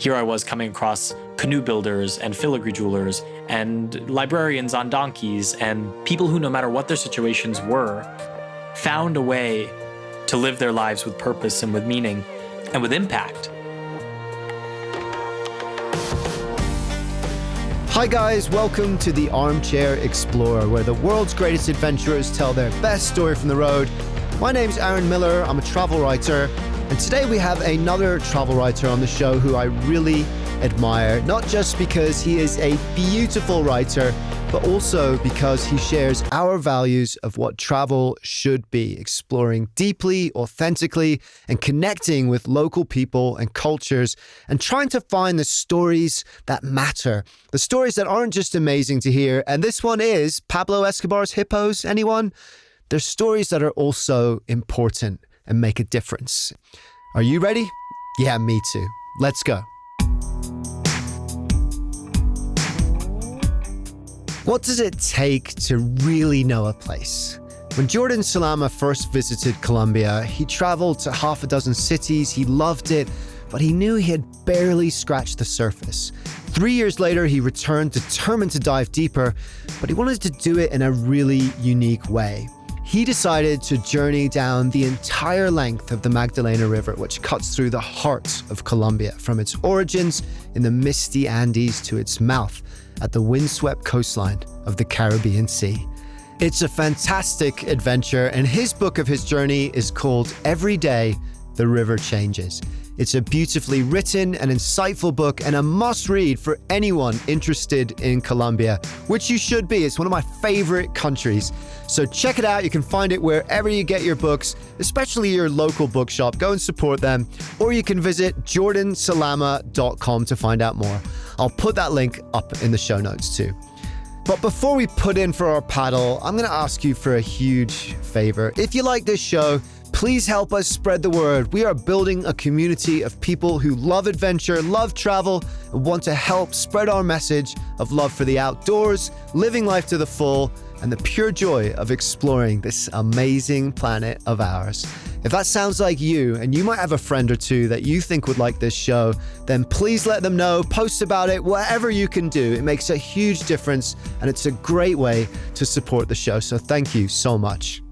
here I was coming across canoe builders and filigree jewelers and librarians on donkeys and people who, no matter what their situations were, found a way to live their lives with purpose and with meaning and with impact. Hi guys, welcome to the Armchair Explorer, where the world's greatest adventurers tell their best story from the road. My name's Aaron Miller, I'm a travel writer, and today we have another travel writer on the show who I really admire, not just because he is a beautiful writer, but also because he shares our values of what travel should be, exploring deeply, authentically, and connecting with local people and cultures, and trying to find the stories that matter, the stories that aren't just amazing to hear. And this one is Pablo Escobar's hippos, anyone? They're stories that are also important and make a difference. Are you ready? Yeah, me too. Let's go. What does it take to really know a place? When Jordan Salama first visited Colombia, he traveled to half a dozen cities, he loved it, but he knew he had barely scratched the surface. 3 years later, he returned determined to dive deeper, but he wanted to do it in a really unique way. He decided to journey down the entire length of the Magdalena River, which cuts through the heart of Colombia, from its origins in the misty Andes to its mouth at the windswept coastline of the Caribbean Sea. It's a fantastic adventure, and his book of his journey is called Every Day the River Changes. It's a beautifully written and insightful book and a must-read for anyone interested in Colombia, which you should be. It's one of my favorite countries. So check it out. You can find it wherever you get your books, especially your local bookshop. Go and support them. Or you can visit jordansalama.com to find out more. I'll put that link up in the show notes too. But before we put in for our paddle, I'm going to ask you for a huge favor. If you like this show, please help us spread the word. We are building a community of people who love adventure, love travel, and want to help spread our message of love for the outdoors, living life to the full, and the pure joy of exploring this amazing planet of ours. If that sounds like you, and you might have a friend or two that you think would like this show, then please let them know, post about it, whatever you can do. It makes a huge difference, and it's a great way to support the show. So thank you so much.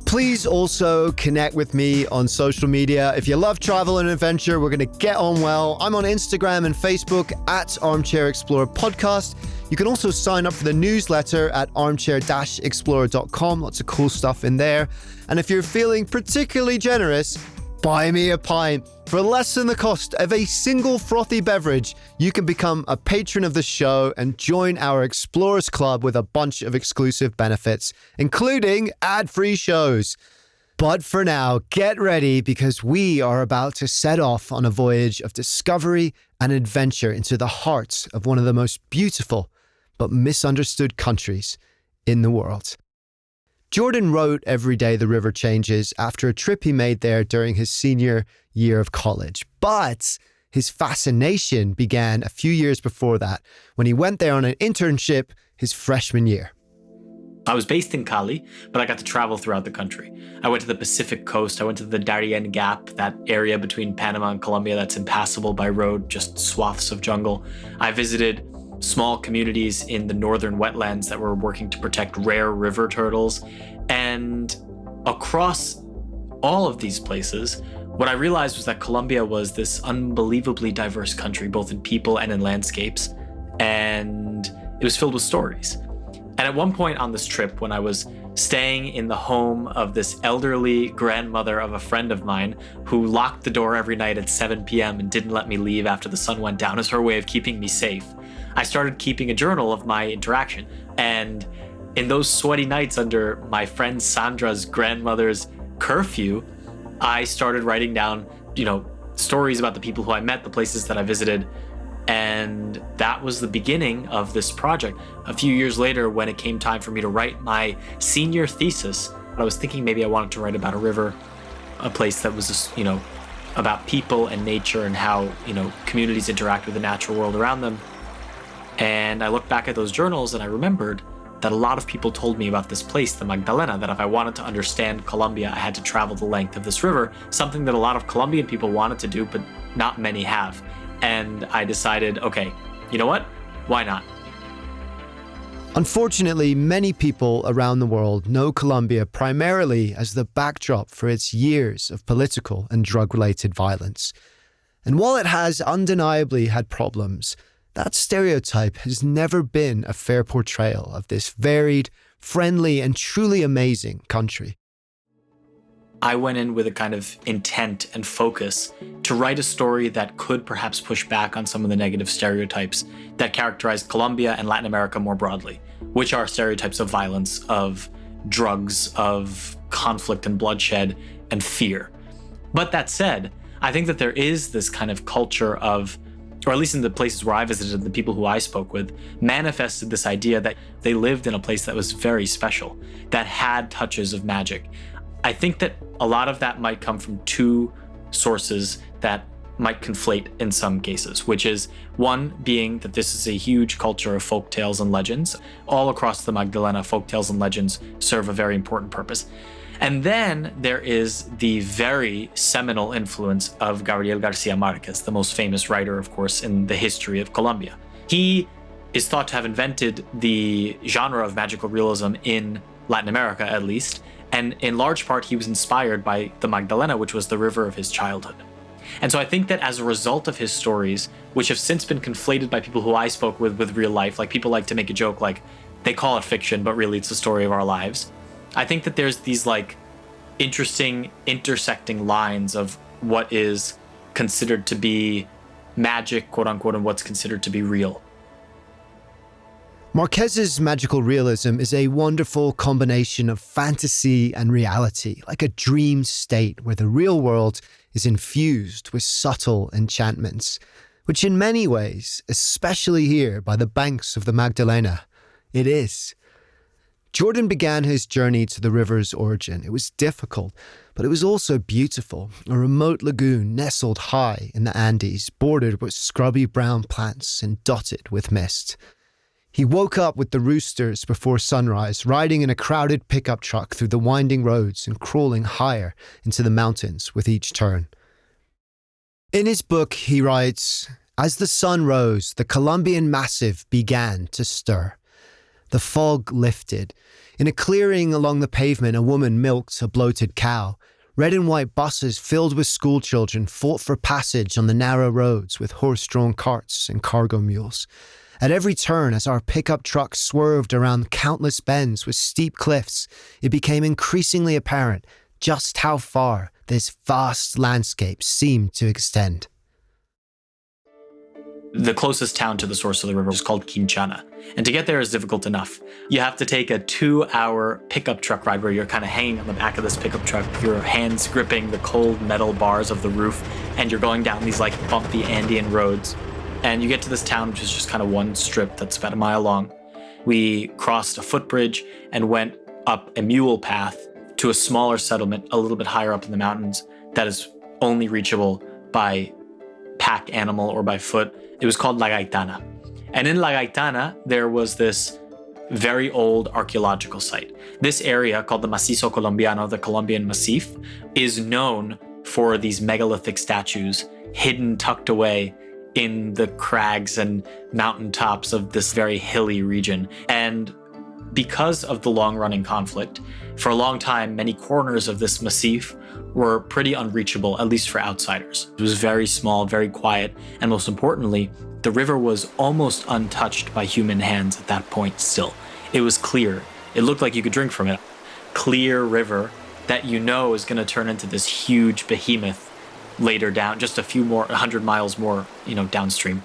Please also connect with me on social media. If you love travel and adventure, we're going to get on well. I'm on Instagram and Facebook at Armchair-Explorer Podcast. You can also sign up for the newsletter at armchair-explorer.com. Lots of cool stuff in there. And if you're feeling particularly generous, buy me a pint. For less than the cost of a single frothy beverage, you can become a patron of the show and join our Explorers Club with a bunch of exclusive benefits, including ad-free shows. But for now, get ready, because we are about to set off on a voyage of discovery and adventure into the heart of one of the most beautiful but misunderstood countries in the world. Jordan wrote Every Day the River Changes after a trip he made there during his senior year of college. But his fascination began a few years before that, when he went there on an internship his freshman year. I was based in Cali, but I got to travel throughout the country. I went to the Pacific coast. I went to the Darien Gap, that area between Panama and Colombia that's impassable by road, just swaths of jungle. I visited small communities in the northern wetlands that were working to protect rare river turtles. And across all of these places, what I realized was that Colombia was this unbelievably diverse country, both in people and in landscapes, and it was filled with stories. And at one point on this trip, when I was staying in the home of this elderly grandmother of a friend of mine who locked the door every night at 7 p.m. and didn't let me leave after the sun went down as her way of keeping me safe, I started keeping a journal of my interaction. And in those sweaty nights under my friend Sandra's grandmother's curfew, I started writing down, stories about the people who I met, the places that I visited. And that was the beginning of this project. A few years later, when it came time for me to write my senior thesis, I was thinking maybe I wanted to write about a river, a place that was just, about people and nature and how, communities interact with the natural world around them. And I looked back at those journals and I remembered that a lot of people told me about this place, the Magdalena, that if I wanted to understand Colombia, I had to travel the length of this river, something that a lot of Colombian people wanted to do, but not many have. And I decided, okay, you know what? Why not? Unfortunately, many people around the world know Colombia primarily as the backdrop for its years of political and drug-related violence. And while it has undeniably had problems, that stereotype has never been a fair portrayal of this varied, friendly, and truly amazing country. I went in with a kind of intent and focus to write a story that could perhaps push back on some of the negative stereotypes that characterize Colombia and Latin America more broadly, which are stereotypes of violence, of drugs, of conflict and bloodshed and fear. But that said, I think that there is this kind of culture of, or at least in the places where I visited, the people who I spoke with, manifested this idea that they lived in a place that was very special, that had touches of magic. I think that a lot of that might come from two sources that might conflate in some cases, which is one being that this is a huge culture of folk tales and legends. All across the Magdalena, folk tales and legends serve a very important purpose. And then there is the very seminal influence of Gabriel Garcia Marquez, the most famous writer, of course, in the history of Colombia. He is thought to have invented the genre of magical realism in Latin America, at least. And in large part, he was inspired by the Magdalena, which was the river of his childhood. And so I think that as a result of his stories, which have since been conflated by people who I spoke with real life, like people like to make a joke, like they call it fiction, but really it's the story of our lives. I think that there's these like interesting intersecting lines of what is considered to be magic, quote unquote, and what's considered to be real. Marquez's magical realism is a wonderful combination of fantasy and reality, like a dream state where the real world is infused with subtle enchantments, which in many ways, especially here by the banks of the Magdalena, it is. Jordan began his journey to the river's origin. It was difficult, but it was also beautiful. A remote lagoon nestled high in the Andes, bordered with scrubby brown plants and dotted with mist. He woke up with the roosters before sunrise, riding in a crowded pickup truck through the winding roads and crawling higher into the mountains with each turn. In his book, he writes, "As the sun rose, the Colombian massif began to stir. The fog lifted. In a clearing along the pavement, a woman milked a bloated cow. Red and white buses filled with schoolchildren fought for passage on the narrow roads with horse-drawn carts and cargo mules. At every turn, as our pickup truck swerved around countless bends with steep cliffs, it became increasingly apparent just how far this vast landscape seemed to extend." The closest town to the source of the river is called Quinchana, and to get there is difficult enough. You have to take a 2-hour pickup truck ride where you're kind of hanging on the back of this pickup truck, your hands gripping the cold metal bars of the roof, and you're going down these like bumpy Andean roads. And you get to this town, which is just kind of one strip that's about a mile long. We crossed a footbridge and went up a mule path to a smaller settlement a little bit higher up in the mountains that is only reachable by pack animal or by foot. It was called La Gaitana. And in La Gaitana, there was this very old archaeological site. This area, called the Macizo Colombiano, the Colombian Massif, is known for these megalithic statues hidden, tucked away in the crags and mountaintops of this very hilly region. And because of the long-running conflict, for a long time, many corners of this massif were pretty unreachable, at least for outsiders. It was very small, very quiet, and most importantly, the river was almost untouched by human hands at that point still. It was clear. It looked like you could drink from it. Clear river that you know is going to turn into this huge behemoth later down, just a few more, 100 miles more, downstream.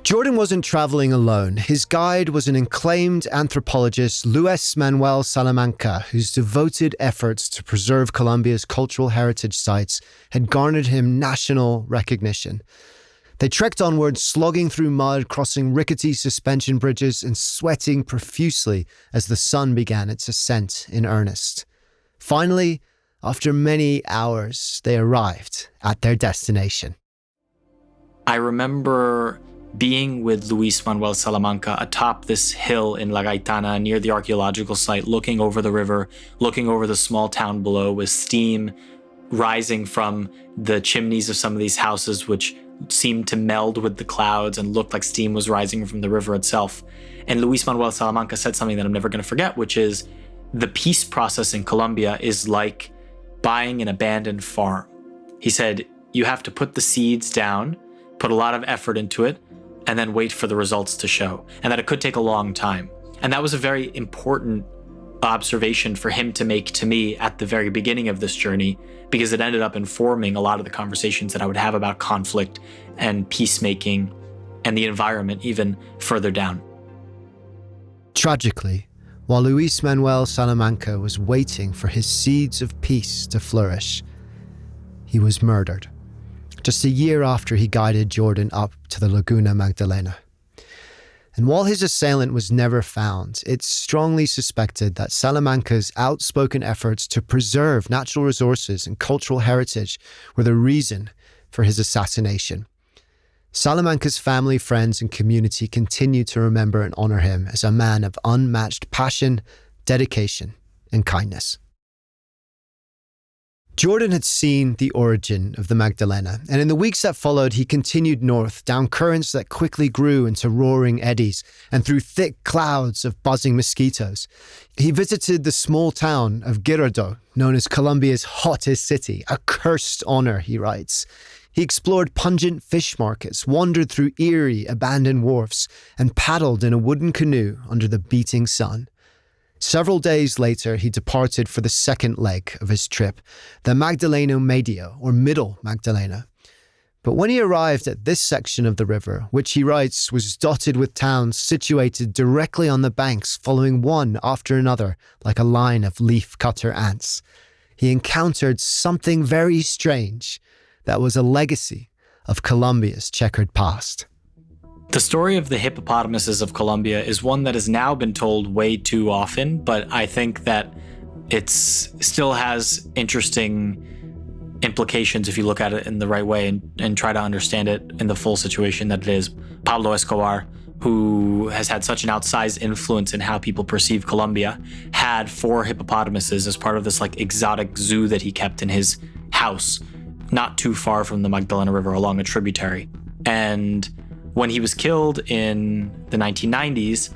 Jordan wasn't traveling alone. His guide was an acclaimed anthropologist, Luis Manuel Salamanca, whose devoted efforts to preserve Colombia's cultural heritage sites had garnered him national recognition. They trekked onward, slogging through mud, crossing rickety suspension bridges, and sweating profusely as the sun began its ascent in earnest. Finally, after many hours, they arrived at their destination. I remember being with Luis Manuel Salamanca atop this hill in La Gaitana near the archaeological site, looking over the river, looking over the small town below with steam rising from the chimneys of some of these houses, which seemed to meld with the clouds and looked like steam was rising from the river itself. And Luis Manuel Salamanca said something that I'm never going to forget, which is the peace process in Colombia is like buying an abandoned farm. He said, you have to put the seeds down, put a lot of effort into it, and then wait for the results to show, and that it could take a long time. And that was a very important observation for him to make to me at the very beginning of this journey, because it ended up informing a lot of the conversations that I would have about conflict and peacemaking and the environment even further down. Tragically, while Luis Manuel Salamanca was waiting for his seeds of peace to flourish, he was murdered, just a year after he guided Jordan up to the Laguna Magdalena. And while his assailant was never found, it's strongly suspected that Salamanca's outspoken efforts to preserve natural resources and cultural heritage were the reason for his assassination. Salamanca's family, friends, and community continue to remember and honor him as a man of unmatched passion, dedication, and kindness. Jordan had seen the origin of the Magdalena, and in the weeks that followed, he continued north, down currents that quickly grew into roaring eddies and through thick clouds of buzzing mosquitoes. He visited the small town of Girardot, known as Colombia's hottest city, a cursed honor, he writes. He explored pungent fish markets, wandered through eerie, abandoned wharfs, and paddled in a wooden canoe under the beating sun. Several days later, he departed for the second leg of his trip, the Magdalena Medio, or Middle Magdalena. But when he arrived at this section of the river, which he writes was dotted with towns situated directly on the banks, following one after another like a line of leaf-cutter ants, he encountered something very strange that was a legacy of Colombia's checkered past. The story of the hippopotamuses of Colombia is one that has now been told way too often, but I think that it still has interesting implications if you look at it in the right way and try to understand it in the full situation that it is. Pablo Escobar, who has had such an outsized influence in how people perceive Colombia, had 4 hippopotamuses as part of this like exotic zoo that he kept in his house, not too far from the Magdalena River along a tributary. And when he was killed in the 1990s,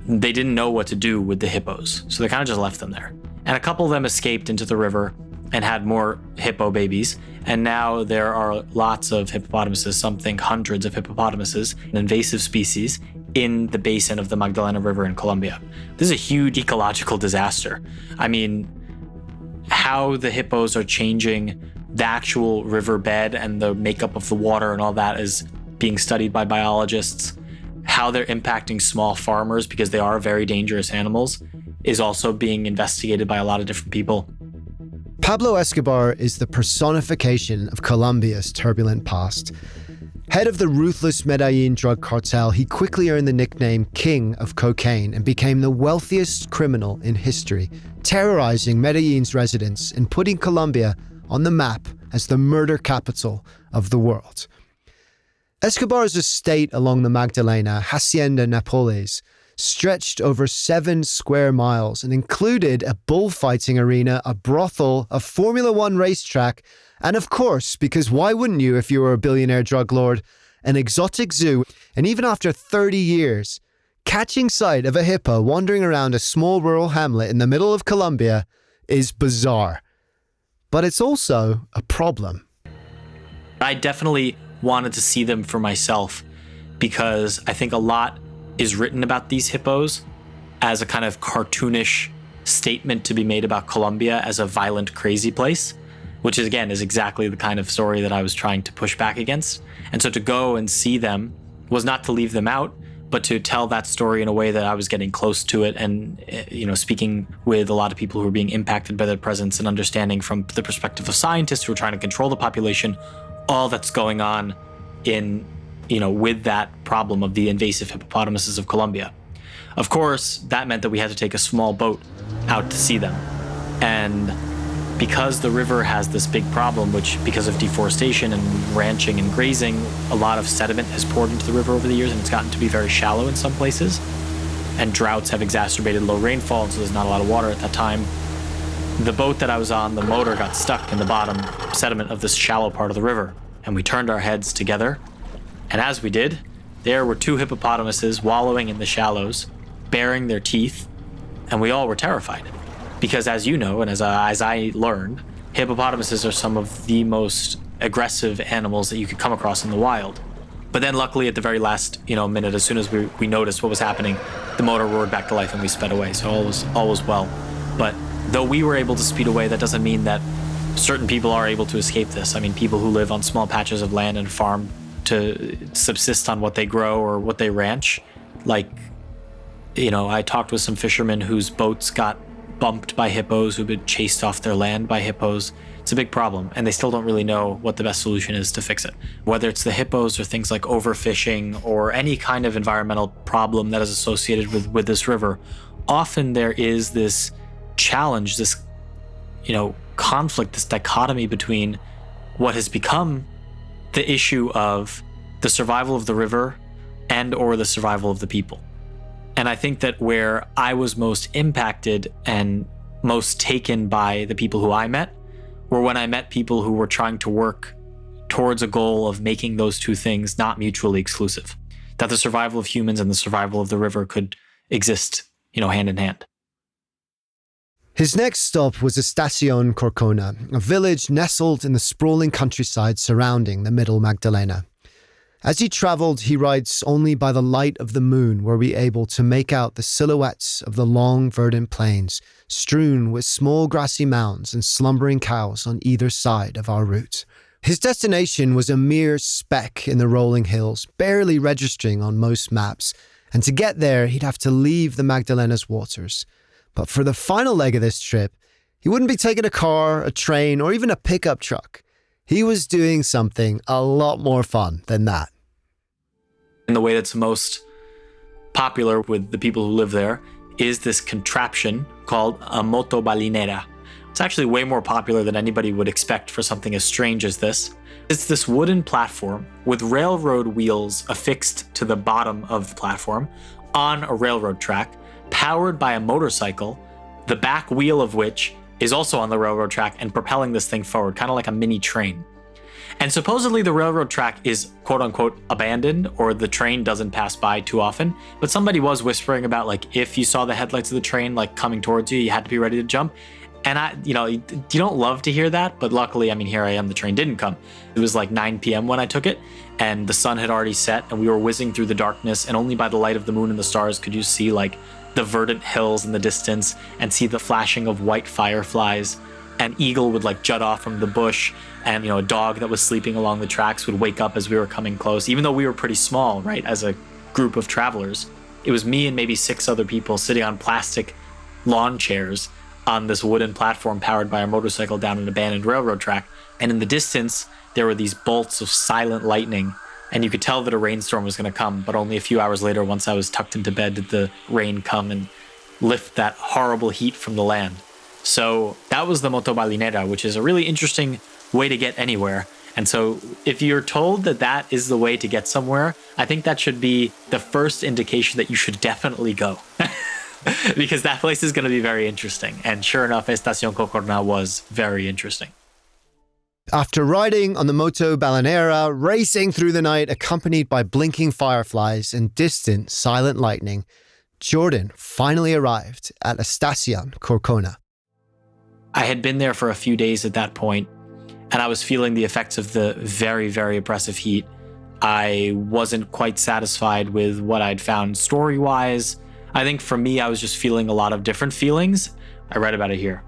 they didn't know what to do with the hippos, so they kind of just left them there. And a couple of them escaped into the river and had more hippo babies, and now there are lots of hippopotamuses, some think hundreds of hippopotamuses, an invasive species, in the basin of the Magdalena River in Colombia. This is a huge ecological disaster. I mean, how the hippos are changing the actual riverbed and the makeup of the water and all that is being studied by biologists. How they're impacting small farmers, because they are very dangerous animals, is also being investigated by a lot of different people. Pablo Escobar is the personification of Colombia's turbulent past. Head of the ruthless Medellin drug cartel, he quickly earned the nickname King of Cocaine and became the wealthiest criminal in history, terrorizing Medellin's residents and putting Colombia on the map as the murder capital of the world. Escobar's estate along the Magdalena, Hacienda Nápoles, stretched over 7 square miles and included a bullfighting arena, a brothel, a Formula One racetrack, and of course, because why wouldn't you if you were a billionaire drug lord, an exotic zoo. And even after 30 years, catching sight of a hippo wandering around a small rural hamlet in the middle of Colombia is bizarre. But it's also a problem. I definitely wanted to see them for myself, because I think a lot is written about these hippos as a kind of cartoonish statement to be made about Colombia as a violent, crazy place, which is, again, is exactly the kind of story that I was trying to push back against. And so to go and see them was not to leave them out, but to tell that story in a way that I was getting close to it and, speaking with a lot of people who were being impacted by their presence and understanding from the perspective of scientists who are trying to control the population, all that's going on in, with that problem of the invasive hippopotamuses of Colombia. Of course, that meant that we had to take a small boat out to see them. And because the river has this big problem, which because of deforestation and ranching and grazing, a lot of sediment has poured into the river over the years and it's gotten to be very shallow in some places. And droughts have exacerbated low rainfall, and so there's not a lot of water at that time. The boat that I was on, the motor got stuck in the bottom sediment of this shallow part of the river. and we turned our heads together. And as we did, there were two hippopotamuses wallowing in the shallows, baring their teeth, and we all were terrified. Because as you know, and as I learned, hippopotamuses are some of the most aggressive animals that you could come across in the wild. But then luckily at the very last, minute, as soon as we noticed what was happening, the motor roared back to life and we sped away. So all was well. But though we were able to speed away, that doesn't mean that certain people are able to escape this. I mean, people who live on small patches of land and farm to subsist on what they grow or what they ranch. I talked with some fishermen whose boats got bumped by hippos, who've been chased off their land by hippos. It's a big problem, and they still don't really know what the best solution is to fix it. Whether it's the hippos or things like overfishing or any kind of environmental problem that is associated with this river, often there is this challenge, this conflict, this dichotomy between what has become the issue of the survival of the river and or the survival of the people. And I think that where I was most impacted and most taken by the people who I met were when I met people who were trying to work towards a goal of making those two things not mutually exclusive, that the survival of humans and the survival of the river could exist, hand in hand. His next stop was Estación Corcona, a village nestled in the sprawling countryside surrounding the Middle Magdalena. As he travelled, he writes, only by the light of the moon were we able to make out the silhouettes of the long verdant plains, strewn with small grassy mounds and slumbering cows on either side of our route. His destination was a mere speck in the rolling hills, barely registering on most maps, and to get there he'd have to leave the Magdalena's waters. But for the final leg of this trip, he wouldn't be taking a car, a train, or even a pickup truck. He was doing something a lot more fun than that. And the way that's most popular with the people who live there is this contraption called a motobalinera. It's actually way more popular than anybody would expect for something as strange as this. It's this wooden platform with railroad wheels affixed to the bottom of the platform on a railroad track, powered by a motorcycle, the back wheel of which is also on the railroad track and propelling this thing forward, kind of like a mini train. And supposedly the railroad track is quote unquote abandoned, or the train doesn't pass by too often. But somebody was whispering about if you saw the headlights of the train coming towards you, you had to be ready to jump. And you don't love to hear that, but luckily, here I am, the train didn't come. It was 9 p.m. when I took it, and the sun had already set, and we were whizzing through the darkness, and only by the light of the moon and the stars could you see the verdant hills in the distance and see the flashing of white fireflies. An eagle would jut off from the bush, and a dog that was sleeping along the tracks would wake up as we were coming close. Even though we were pretty small, right, as a group of travelers, it was me and maybe 6 other people sitting on plastic lawn chairs on this wooden platform powered by a motorcycle down an abandoned railroad track. And in the distance, there were these bolts of silent lightning, and you could tell that a rainstorm was going to come. But only a few hours later, once I was tucked into bed, did the rain come and lift that horrible heat from the land. So that was the motobalinera, which is a really interesting way to get anywhere. And so if you're told that that is the way to get somewhere, I think that should be the first indication that you should definitely go. Because that place is going to be very interesting. And sure enough, Estación Corcona was very interesting. After riding on the motobalinera, racing through the night accompanied by blinking fireflies and distant silent lightning, Jordan finally arrived at Estación Corcona. I had been there for a few days at that point, and I was feeling the effects of the very, very oppressive heat. I wasn't quite satisfied with what I'd found story-wise. I think for me, I was just feeling a lot of different feelings. I read about it here.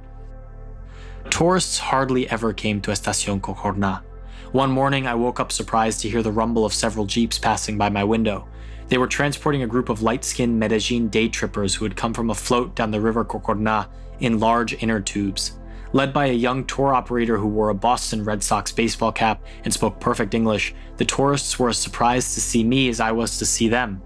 Tourists hardly ever came to Estación Corcona. One morning, I woke up surprised to hear the rumble of several jeeps passing by my window. They were transporting a group of light-skinned Medellin day trippers who had come from a float down the river Corcona in large inner tubes. Led by a young tour operator who wore a Boston Red Sox baseball cap and spoke perfect English, the tourists were as surprised to see me as I was to see them.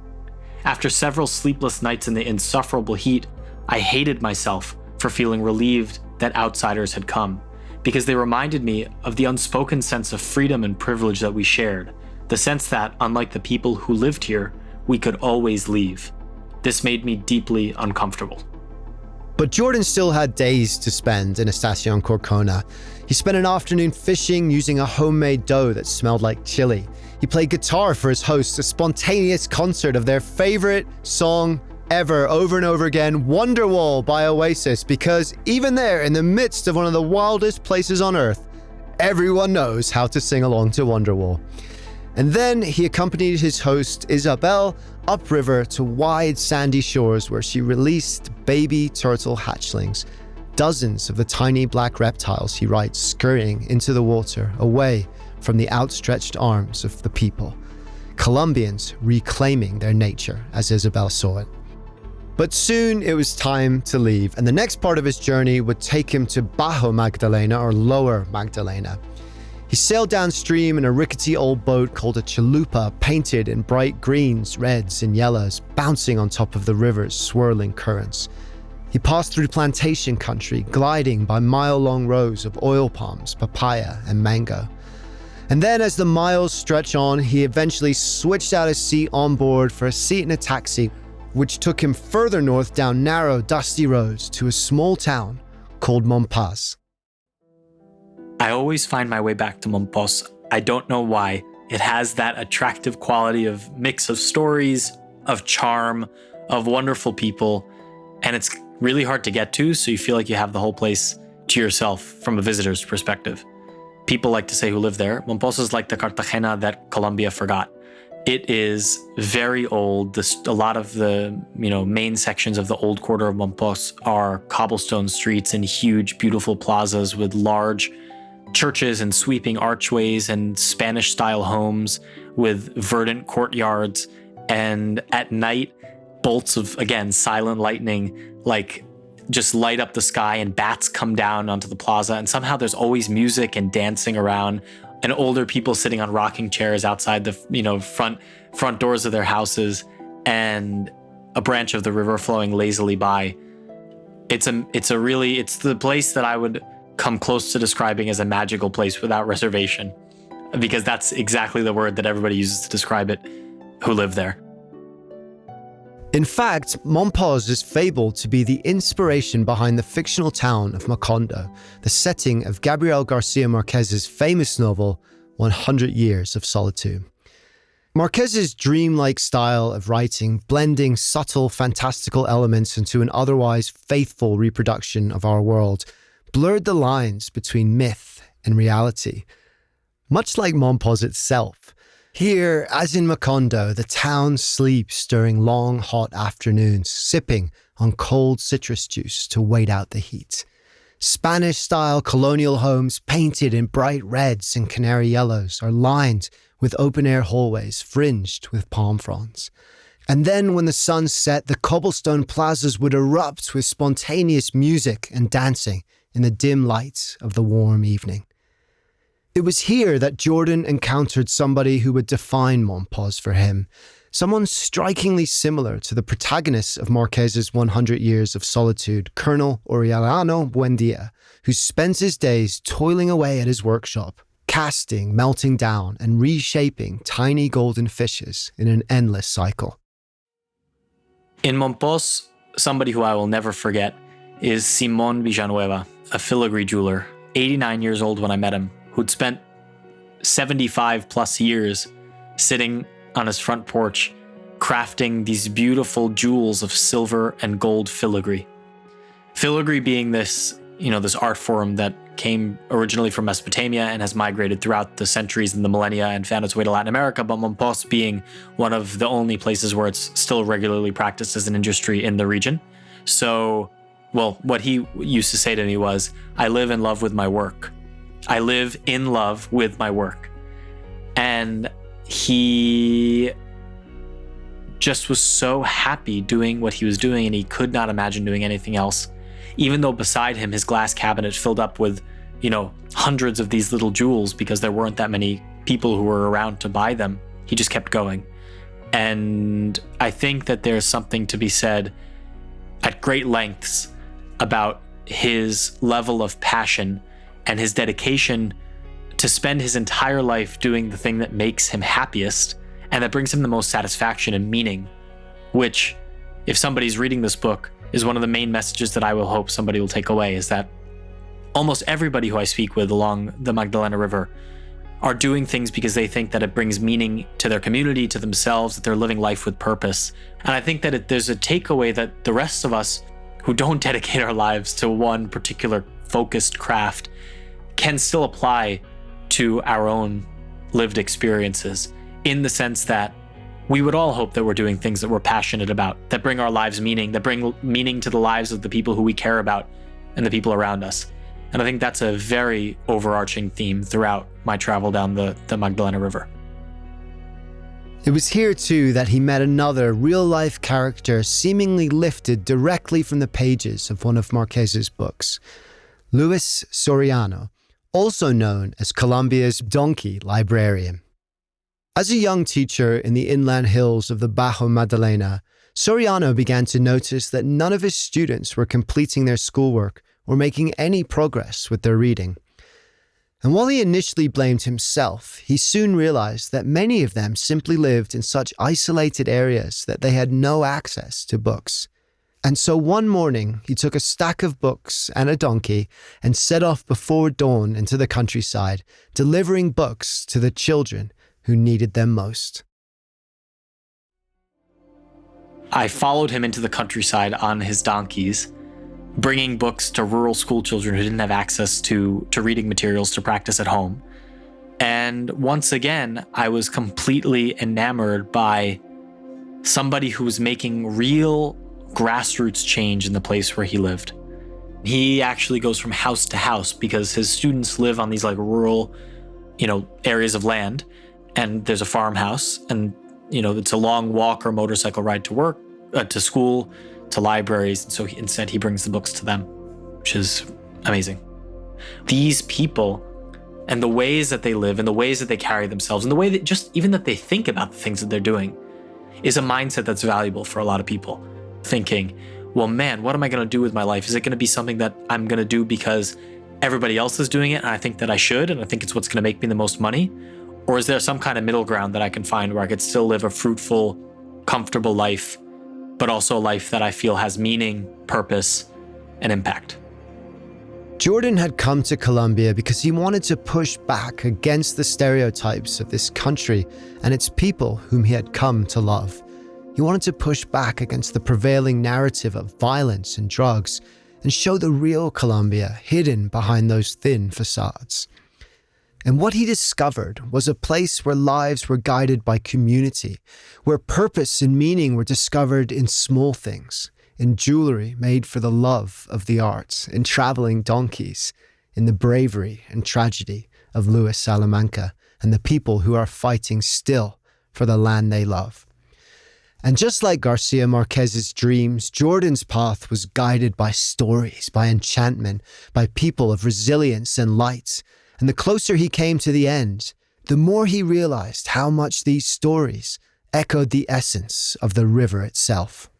After several sleepless nights in the insufferable heat, I hated myself for feeling relieved that outsiders had come, because they reminded me of the unspoken sense of freedom and privilege that we shared, the sense that, unlike the people who lived here, we could always leave. This made me deeply uncomfortable. But Jordan still had days to spend in Estación Corcona. He spent an afternoon fishing using a homemade dough that smelled like chili. He played guitar for his hosts, a spontaneous concert of their favorite song ever, over and over again, Wonderwall by Oasis, because even there, in the midst of one of the wildest places on earth, everyone knows how to sing along to Wonderwall. And then he accompanied his host, Isabel, upriver to wide sandy shores where she released baby turtle hatchlings. Dozens of the tiny black reptiles, he writes, scurrying into the water, away from the outstretched arms of the people. Colombians reclaiming their nature, as Isabel saw it. But soon it was time to leave, and the next part of his journey would take him to Bajo Magdalena, or Lower Magdalena. He sailed downstream in a rickety old boat called a chalupa, painted in bright greens, reds, and yellows, bouncing on top of the river's swirling currents. He passed through plantation country, gliding by mile-long rows of oil palms, papaya, and mango. And then as the miles stretch on, he eventually switched out his seat on board for a seat in a taxi, which took him further north down narrow, dusty roads to a small town called Mompox. I always find my way back to Mompox. I don't know why. It has that attractive quality of mix of stories, of charm, of wonderful people, and it's really hard to get to, so you feel like you have the whole place to yourself from a visitor's perspective. People like to say who live there, Mompox is like the Cartagena that Colombia forgot. It is very old. A lot of the main sections of the old quarter of Mompox are cobblestone streets and huge, beautiful plazas with large churches and sweeping archways and Spanish-style homes with verdant courtyards. And at night, bolts of, again, silent lightning, just light up the sky, and bats come down onto the plaza. And somehow there's always music and dancing around, and older people sitting on rocking chairs outside the front doors of their houses, and a branch of the river flowing lazily by. It's the place that I would come close to describing as a magical place without reservation, because that's exactly the word that everybody uses to describe it who live there. In fact, Mompox is fabled to be the inspiration behind the fictional town of Macondo, the setting of Gabriel Garcia Marquez's famous novel, 100 Years of Solitude. Marquez's dreamlike style of writing, blending subtle, fantastical elements into an otherwise faithful reproduction of our world, blurred the lines between myth and reality. Much like Mompox itself, here, as in Macondo, the town sleeps during long, hot afternoons, sipping on cold citrus juice to wait out the heat. Spanish-style colonial homes painted in bright reds and canary yellows are lined with open-air hallways fringed with palm fronds. And then when the sun set, the cobblestone plazas would erupt with spontaneous music and dancing in the dim light of the warm evening. It was here that Jordan encountered somebody who would define Mompox for him, someone strikingly similar to the protagonist of Marquez's 100 Years of Solitude, Colonel Aureliano Buendia, who spends his days toiling away at his workshop, casting, melting down, and reshaping tiny golden fishes in an endless cycle. In Mompox, somebody who I will never forget is Simon Villanueva, a filigree jeweler, 89 years old when I met him, who'd spent 75 plus years sitting on his front porch crafting these beautiful jewels of silver and gold filigree. Filigree being this art form that came originally from Mesopotamia and has migrated throughout the centuries and the millennia and found its way to Latin America, but Mompox being one of the only places where it's still regularly practiced as an industry in the region. So, what he used to say to me was, I live in love with my work. I live in love with my work. And he just was so happy doing what he was doing, and he could not imagine doing anything else. Even though beside him, his glass cabinet filled up with, hundreds of these little jewels because there weren't that many people who were around to buy them. He just kept going. And I think that there's something to be said at great lengths about his level of passion and his dedication to spend his entire life doing the thing that makes him happiest and that brings him the most satisfaction and meaning, which, if somebody's reading this book, is one of the main messages that I will hope somebody will take away, is that almost everybody who I speak with along the Magdalena River are doing things because they think that it brings meaning to their community, to themselves, that they're living life with purpose. And I think that there's a takeaway that the rest of us who don't dedicate our lives to one particular focused craft can still apply to our own lived experiences, in the sense that we would all hope that we're doing things that we're passionate about, that bring our lives meaning, that bring meaning to the lives of the people who we care about and the people around us. And I think that's a very overarching theme throughout my travel down the Magdalena River. It was here too that he met another real-life character seemingly lifted directly from the pages of one of Marquez's books, Luis Soriano, also known as Colombia's donkey librarian. As a young teacher in the inland hills of the Bajo Magdalena, Soriano began to notice that none of his students were completing their schoolwork or making any progress with their reading. And while he initially blamed himself, he soon realized that many of them simply lived in such isolated areas that they had no access to books. And so one morning, he took a stack of books and a donkey and set off before dawn into the countryside, delivering books to the children who needed them most. I followed him into the countryside on his donkeys, bringing books to rural school children who didn't have access to reading materials to practice at home. And once again, I was completely enamored by somebody who was making real grassroots change in the place where he lived. He actually goes from house to house because his students live on these like rural, areas of land, and there's a farmhouse, and it's a long walk or motorcycle ride to work, to school, to libraries. And so instead he brings the books to them, which is amazing. These people and the ways that they live and the ways that they carry themselves and the way that just even that they think about the things that they're doing is a mindset that's valuable for a lot of people. Thinking, well, man, what am I going to do with my life? Is it going to be something that I'm going to do because everybody else is doing it and I think that I should, and I think it's what's going to make me the most money? Or is there some kind of middle ground that I can find where I could still live a fruitful, comfortable life, but also a life that I feel has meaning, purpose, and impact? Jordan had come to Colombia because he wanted to push back against the stereotypes of this country and its people whom he had come to love. He wanted to push back against the prevailing narrative of violence and drugs and show the real Colombia hidden behind those thin facades. And what he discovered was a place where lives were guided by community, where purpose and meaning were discovered in small things, in jewelry made for the love of the arts, in traveling donkeys, in the bravery and tragedy of Luis Salamanca and the people who are fighting still for the land they love. And just like Garcia Marquez's dreams, Jordan's path was guided by stories, by enchantment, by people of resilience and light. And the closer he came to the end, the more he realized how much these stories echoed the essence of the river itself.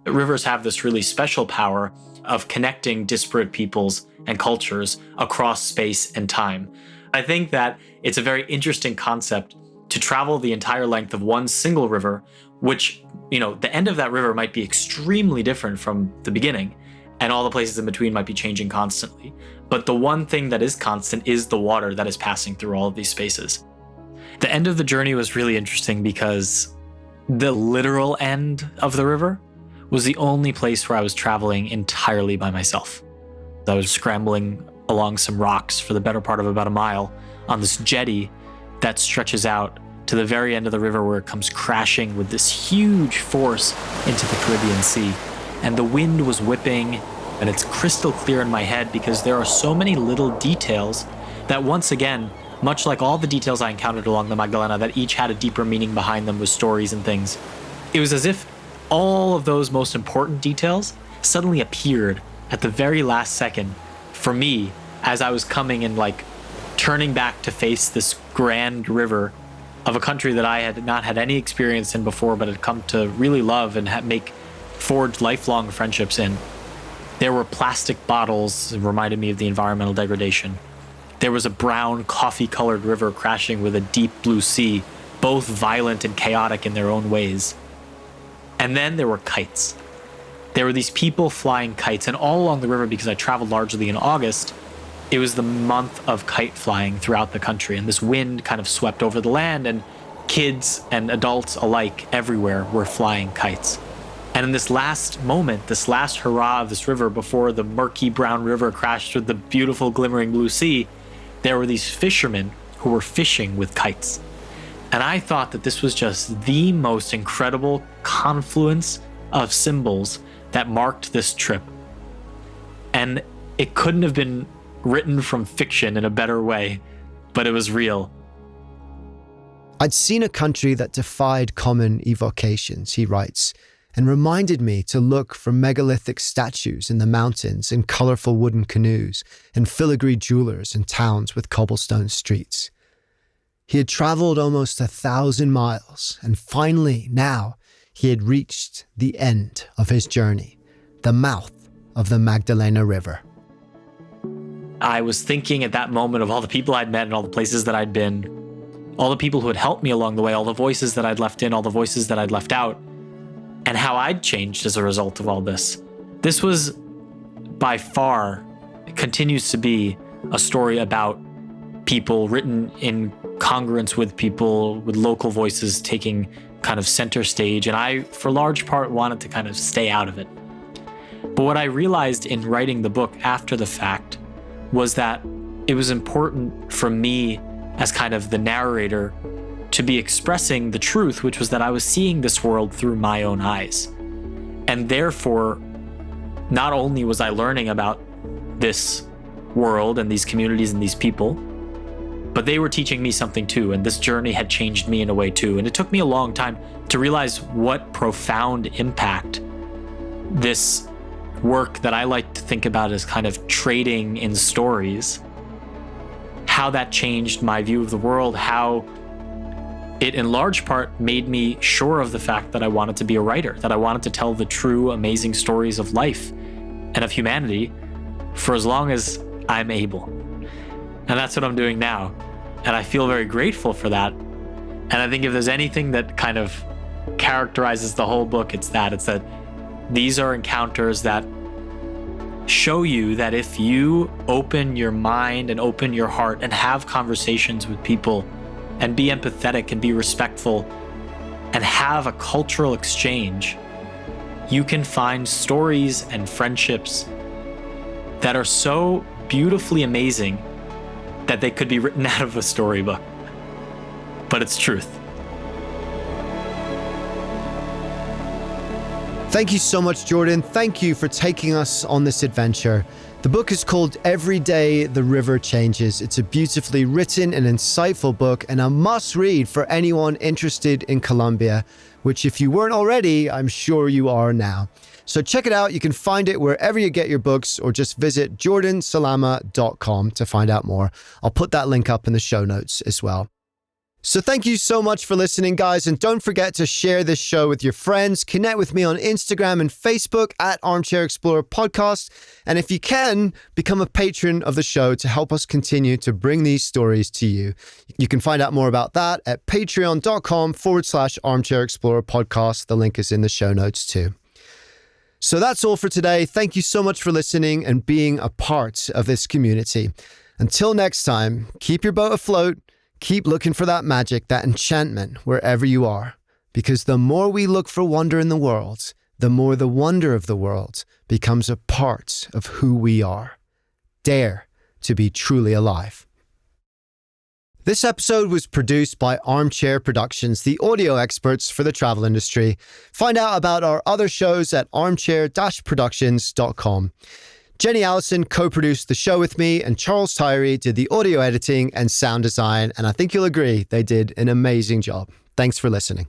Rivers have this really special power of connecting disparate peoples and cultures across space and time. I think that it's a very interesting concept to travel the entire length of one single river, which, the end of that river might be extremely different from the beginning, and all the places in between might be changing constantly. But the one thing that is constant is the water that is passing through all of these spaces. The end of the journey was really interesting because the literal end of the river was the only place where I was traveling entirely by myself. I was scrambling along some rocks for the better part of about a mile on this jetty that stretches out to the very end of the river, where it comes crashing with this huge force into the Caribbean Sea. And the wind was whipping, and it's crystal clear in my head because there are so many little details that, once again, much like all the details I encountered along the Magdalena, that each had a deeper meaning behind them with stories and things. It was as if all of those most important details suddenly appeared at the very last second for me as I was coming and turning back to face this grand river of a country that I had not had any experience in before, but had come to really love and make forged lifelong friendships in. There were plastic bottles that reminded me of the environmental degradation. There was a brown, coffee-colored river crashing with a deep blue sea, both violent and chaotic in their own ways. And then there were kites. there were these people flying kites, and all along the river, because I traveled largely in August, it was the month of kite flying throughout the country, and this wind kind of swept over the land, and kids and adults alike everywhere were flying kites. And in this last moment, this last hurrah of this river before the murky brown river crashed with the beautiful glimmering blue sea, there were these fishermen who were fishing with kites. And I thought that this was just the most incredible confluence of symbols that marked this trip. And it couldn't have been written from fiction in a better way, but it was real. I'd seen a country that defied common evocations, he writes, and reminded me to look for megalithic statues in the mountains and colorful wooden canoes and filigree jewelers in towns with cobblestone streets. He had traveled almost 1,000 miles, and finally, now, he had reached the end of his journey, the mouth of the Magdalena River. I was thinking at that moment of all the people I'd met and all the places that I'd been, all the people who had helped me along the way, all the voices that I'd left in, all the voices that I'd left out, and how I'd changed as a result of all this. This was by far, continues to be, a story about people written in congruence with people, with local voices taking kind of center stage, and I, for large part, wanted to kind of stay out of it. But what I realized in writing the book after the fact was that it was important for me as kind of the narrator to be expressing the truth, which was that I was seeing this world through my own eyes. And therefore, not only was I learning about this world and these communities and these people, but they were teaching me something too, and this journey had changed me in a way too. And it took me a long time to realize what profound impact this work that I like to think about as kind of trading in stories, how that changed my view of the world, how it in large part made me sure of the fact that I wanted to be a writer, that I wanted to tell the true, amazing stories of life and of humanity for as long as I'm able. And that's what I'm doing now. And I feel very grateful for that. And I think if there's anything that kind of characterizes the whole book, it's that these are encounters that show you that if you open your mind and open your heart and have conversations with people and be empathetic and be respectful and have a cultural exchange, you can find stories and friendships that are so beautifully amazing that they could be written out of a storybook. But it's truth. Thank you so much, Jordan. Thank you for taking us on this adventure. The book is called Every Day the River Changes. It's a beautifully written and insightful book and a must-read for anyone interested in Colombia, which if you weren't already, I'm sure you are now. So check it out. You can find it wherever you get your books, or just visit jordansalama.com to find out more. I'll put that link up in the show notes as well. So thank you so much for listening, guys. And don't forget to share this show with your friends. Connect with me on Instagram and Facebook at armchair-explorer podcast. And if you can, become a patron of the show to help us continue to bring these stories to you. You can find out more about that at patreon.com/armchair-explorer podcast. The link is in the show notes too. So that's all for today. Thank you so much for listening and being a part of this community. Until next time, keep your boat afloat. Keep looking for that magic, that enchantment wherever you are. Because the more we look for wonder in the world, the more the wonder of the world becomes a part of who we are. Dare to be truly alive. This episode was produced by Armchair Productions, the audio experts for the travel industry. Find out about our other shows at armchair-productions.com. Jenny Allison co-produced the show with me, and Charles Tyree did the audio editing and sound design, and I think you'll agree they did an amazing job. Thanks for listening.